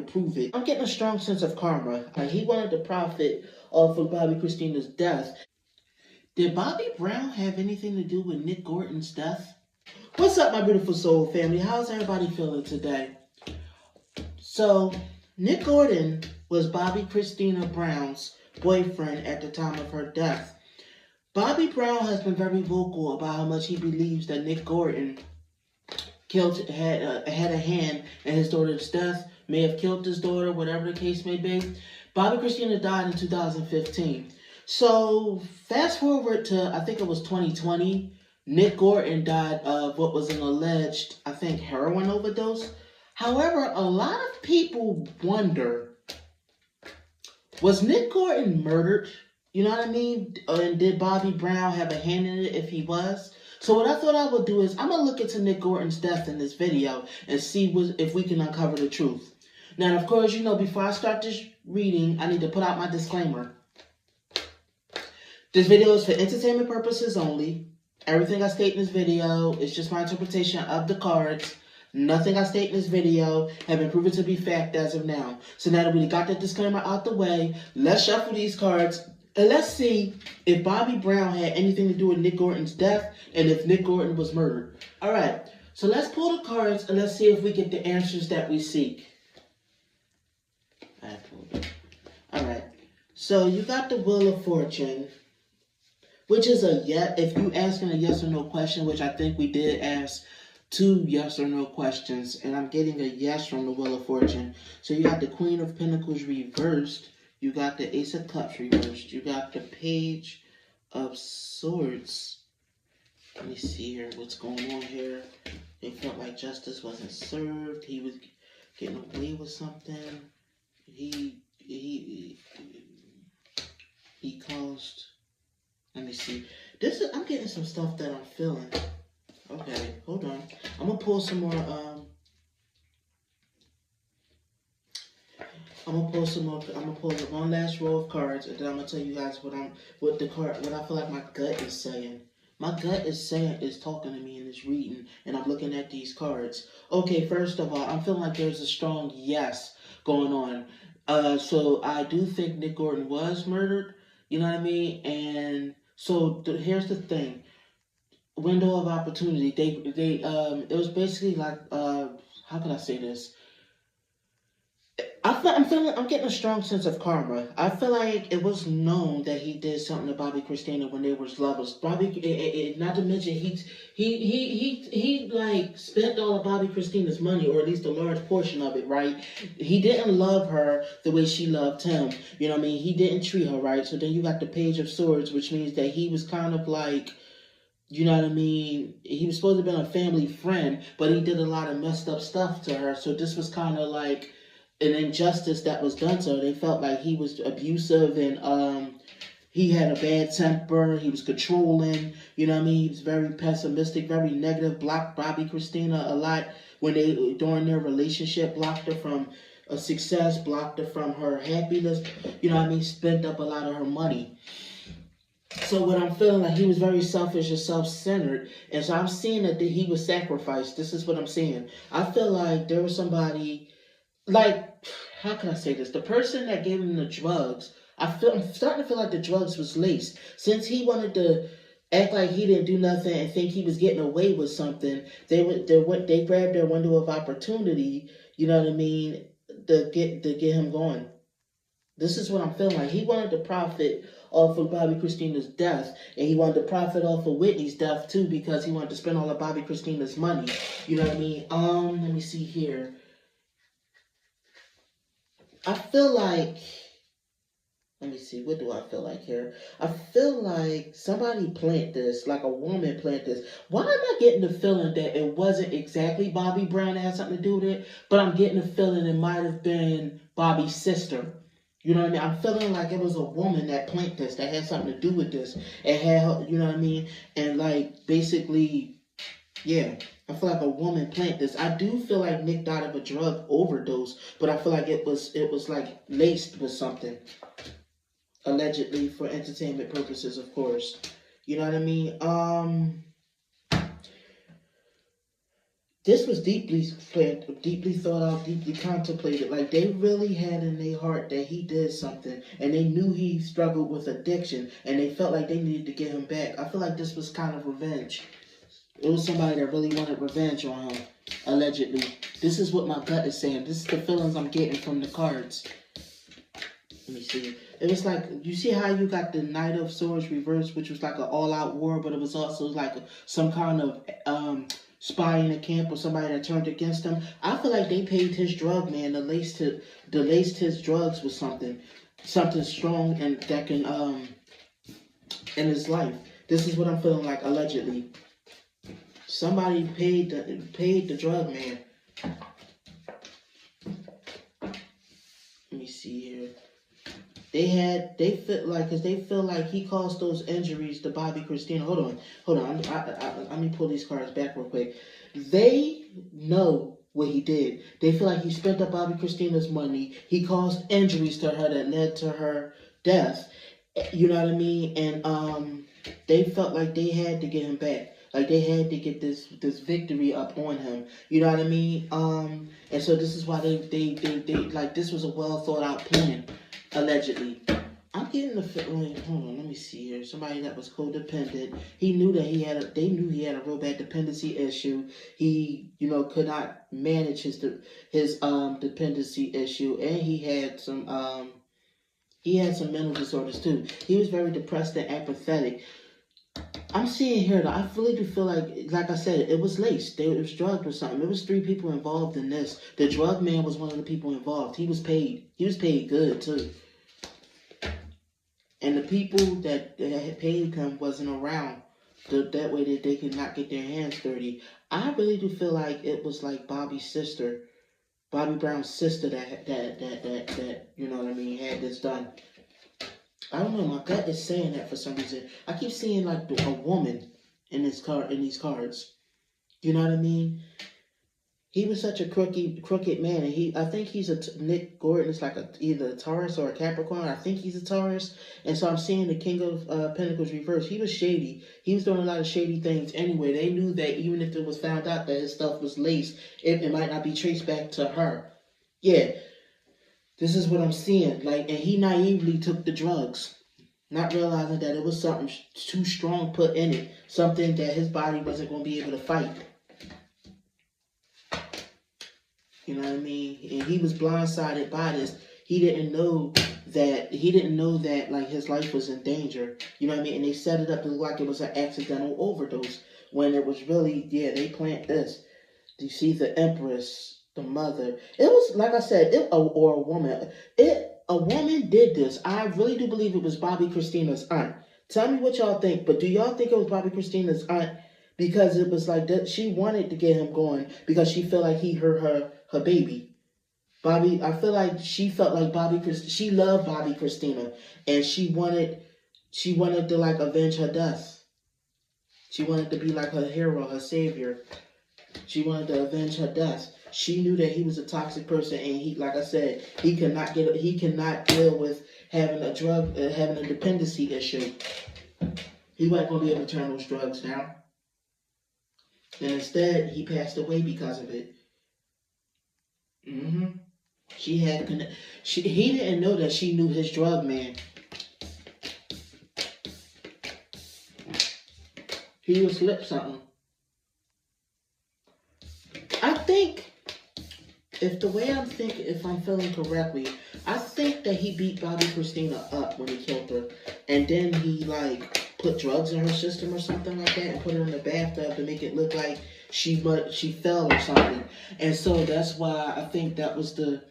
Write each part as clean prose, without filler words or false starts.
to prove it. I'm getting a strong sense of karma. He wanted to profit off of Bobbi Kristina's death. Did Bobbi Brown have anything to do with Nick Gordon's death? What's up, my beautiful soul family? How's everybody feeling today? So, Nick Gordon was Bobbi Kristina Brown's boyfriend at the time of her death. Bobbi Brown has been very vocal about how much he believes that Nick Gordon had a hand in his daughter's death, may have killed his daughter, whatever the case may be. Bobbi Kristina died in 2015. So, fast forward to, I think it was 2020, Nick Gordon died of what was an alleged, I think, heroin overdose. However, a lot of people wonder, was Nick Gordon murdered? You know what I mean? And did Bobbi Brown have a hand in it if he was? So what I thought I would do is, I'm going to look into Nick Gordon's death in this video and see if we can uncover the truth. Now, of course, you know, before I start this reading, I need to put out my disclaimer. This video is for entertainment purposes only. Everything I state in this video is just my interpretation of the cards. Nothing I state in this video have been proven to be fact as of now. So now that we got that disclaimer out the way, let's shuffle these cards and let's see if Bobbi Brown had anything to do with Nick Gordon's death and if Nick Gordon was murdered. All right, so let's pull the cards and let's see if we get the answers that we seek. I pulled it. All right, so you got the Wheel of Fortune, which is a yes. If you asking a yes or no question, which I think we did ask 2 yes or no questions, and I'm getting a yes from the Wheel of Fortune. So you got the Queen of Pentacles reversed. You got the Ace of Cups reversed. You got the Page of Swords. Let me see here what's going on here. It felt like justice wasn't served. He was getting away with something. He caused. Let me see. I'm getting some stuff that I'm feeling. Okay, hold on. I'm gonna pull some more. I'm gonna pull one last row of cards, and then I'm gonna tell you guys what I feel like my gut is saying. My gut is talking to me in this reading, and I'm looking at these cards. Okay, first of all, I'm feeling like there's a strong yes going on. So I do think Nick Gordon was murdered. You know what I mean? And so here's the thing. Window of opportunity. It was basically like, how can I say this? I'm getting a strong sense of karma. I feel like it was known that he did something to Bobbi Kristina when they were lovers. Not to mention he like spent all of Bobbi Kristina's money, or at least a large portion of it, right? He didn't love her the way she loved him. You know what I mean? He didn't treat her right. So then you got the Page of Swords, which means that he was kind of like, you know what I mean? He was supposed to have been a family friend, but he did a lot of messed up stuff to her. So this was kind of like an injustice that was done to her. They felt like he was abusive and he had a bad temper. He was controlling. You know what I mean? He was very pessimistic, very negative. Blocked Bobbi Kristina a lot during their relationship. Blocked her from success. Blocked her from her happiness. You know what I mean? Spent up a lot of her money. So what I'm feeling like, he was very selfish and self-centered. And so I'm seeing that he was sacrificed. This is what I'm seeing. I feel like there was somebody, like, how can I say this? The person that gave him the drugs, I'm starting to feel like the drugs was laced. Since he wanted to act like he didn't do nothing and think he was getting away with something, they grabbed their window of opportunity, you know what I mean, to get him going. This is what I'm feeling like. He wanted to profit off of Bobbi Kristina's death, and he wanted to profit off of Whitney's death too, because he wanted to spend all of Bobbi Kristina's money. You know what I mean? Let me see here. I feel like, let me see, what do I feel like here? I feel like somebody planted this, like a woman planted this. Why am I getting the feeling that it wasn't exactly Bobbi Brown that had something to do with it, but I'm getting the feeling it might have been Bobbi's sister. You know what I mean? I'm feeling like it was a woman that planted this, that had something to do with this. It had, you know what I mean? And like, basically, yeah, I feel like a woman planted this. I do feel like Nick died of a drug overdose, but I feel like it was like laced with something. Allegedly, for entertainment purposes, of course. You know what I mean? This was deeply planned, deeply thought out, deeply contemplated. Like they really had in their heart that he did something, and they knew he struggled with addiction, and they felt like they needed to get him back. I feel like this was kind of revenge. It was somebody that really wanted revenge on him, allegedly. This is what my gut is saying. This is the feelings I'm getting from the cards. Let me see. It was like, you see how you got the Knight of Swords reversed, which was like an all-out war, but it was also like some kind of spy in the camp or somebody that turned against him. I feel like they paid his drug man to laced his drugs with something strong and that can in his life. This is what I'm feeling like allegedly. Somebody paid the drug man. Let me see here. They feel like he caused those injuries to Bobbi Kristina. Hold on. Let me pull these cards back real quick. They know what he did. They feel like he spent up Bobbi Kristina's money. He caused injuries to her that led to her death. You know what I mean? And they felt like they had to get him back. Like they had to get this victory up on him. You know what I mean? And so this is why they like this was a well thought out plan. Allegedly. I'm getting the feeling. Hold on, let me see here. Somebody that was codependent. He knew that they knew he had a real bad dependency issue. He, could not manage his dependency issue, and he had some mental disorders too. He was very depressed and apathetic. I'm seeing here that I really do feel like I said, it was laced. It was drugged or something. It was 3 people involved in this. The drug man was one of the people involved. He was paid. He was paid good too. And the people that had paid him wasn't around. That way that they could not get their hands dirty. I really do feel like it was like Bobbi's sister, Bobbi Brown's sister that you know what I mean, had this done. I don't know. My gut is saying that for some reason. I keep seeing like a woman in these cards. You know what I mean? He was such a crooked man, and I think he's Nick Gordon is like either a Taurus or a Capricorn. I think he's a Taurus, and so I'm seeing the King of Pentacles reverse. He was shady. He was doing a lot of shady things anyway. They knew that even if it was found out that his stuff was laced, it might not be traced back to her. Yeah, this is what I'm seeing. Like, and he naively took the drugs, not realizing that it was something too strong put in it, something that his body wasn't going to be able to fight. You know what I mean? And he was blindsided by this. He didn't know that like his life was in danger. You know what I mean? And they set it up to look like it was an accidental overdose when it was really, they plant this. You see the Empress, the mother. It was like I said, or a woman. A woman did this. I really do believe it was Bobbi Kristina's aunt. Tell me what y'all think, but do y'all think it was Bobbi Kristina's aunt? Because it was like that she wanted to get him going because she felt like he hurt her baby. I feel like she felt like she loved Bobbi Kristina, and she wanted to like avenge her death. She wanted to be like her hero, her savior. She wanted to avenge her death. She knew that he was a toxic person, and he, like I said, he cannot deal with having a dependency issue. He wasn't going to be able to turn those drugs down. And instead, he passed away because of it. He didn't know that she knew his drug man. He was slip something. I think, if I'm feeling correctly, I think that he beat Bobbi Kristina up when he killed her. And then he, like, put drugs in her system or something like that and put her in the bathtub to make it look like she fell or something. And so that's why I think that was the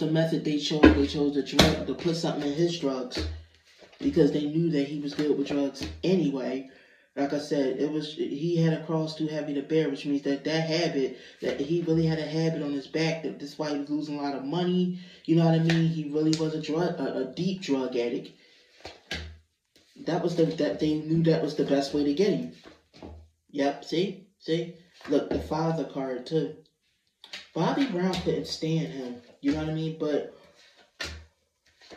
method they chose. They chose to put something in his drugs because they knew that he was good with drugs anyway. Like I said, he had a cross too heavy to bear, which means that habit, that he really had a habit on his back. That's why he was losing a lot of money. You know what I mean? He really was a deep drug addict. They knew that was the best way to get him. Yep, see? Look, the father card too. Bobbi Brown couldn't stand him. You know what I mean? But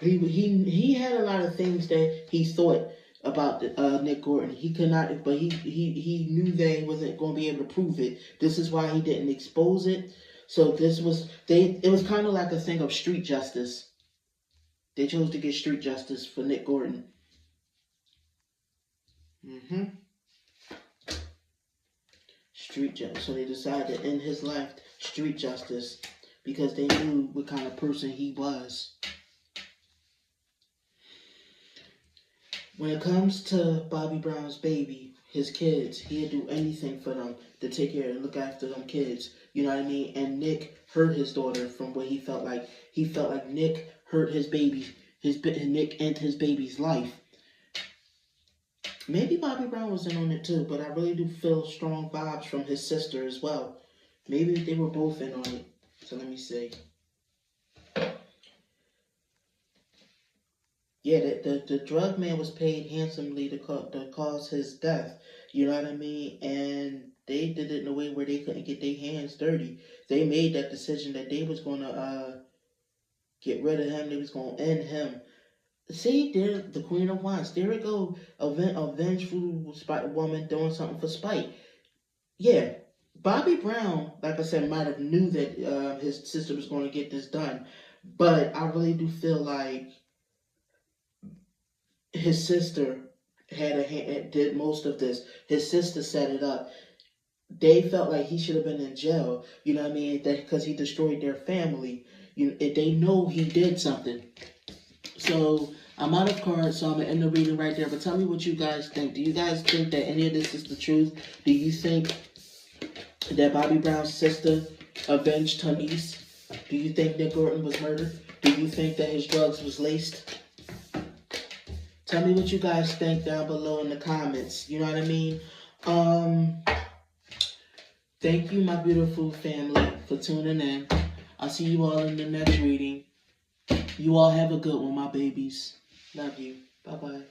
he had a lot of things that he thought about Nick Gordon. He could not, but he knew that he wasn't going to be able to prove it. This is why he didn't expose it. So this was it was kind of like a thing of street justice. They chose to get street justice for Nick Gordon. Street justice. So they decided to end his life street justice because they knew what kind of person he was. When it comes to Bobby Brown's baby, his kids, he'd do anything for them to take care and look after them kids. You know what I mean? And Nick hurt his daughter from what he felt like. He felt like Nick hurt his baby, Nick and his baby's life. Maybe Bobby Brown was in on it too, but I really do feel strong vibes from his sister as well. Maybe they were both in on it. So let me see. Yeah, the drug man was paid handsomely to cause his death. You know what I mean? And they did it in a way where they couldn't get their hands dirty. They made that decision that they was going to get rid of him. They was going to end him. See, there, the Queen of Wands. There we go. A vengeful woman doing something for spite. Yeah, Bobby Brown, like I said, might have knew that his sister was going to get this done. But I really do feel like his sister had a hand, did most of this. His sister set it up. They felt like he should have been in jail. You know what I mean? Because he destroyed their family. They know he did something. So I'm out of cards, so I'm going to end the reading right there. But tell me what you guys think. Do you guys think that any of this is the truth? Do you think that Bobby Brown's sister avenged her niece? Do you think Nick Gordon was murdered? Do you think that his drugs was laced? Tell me what you guys think down below in the comments. You know what I mean? Thank you, my beautiful family, for tuning in. I'll see you all in the next reading. You all have a good one, my babies. Love you. Bye-bye.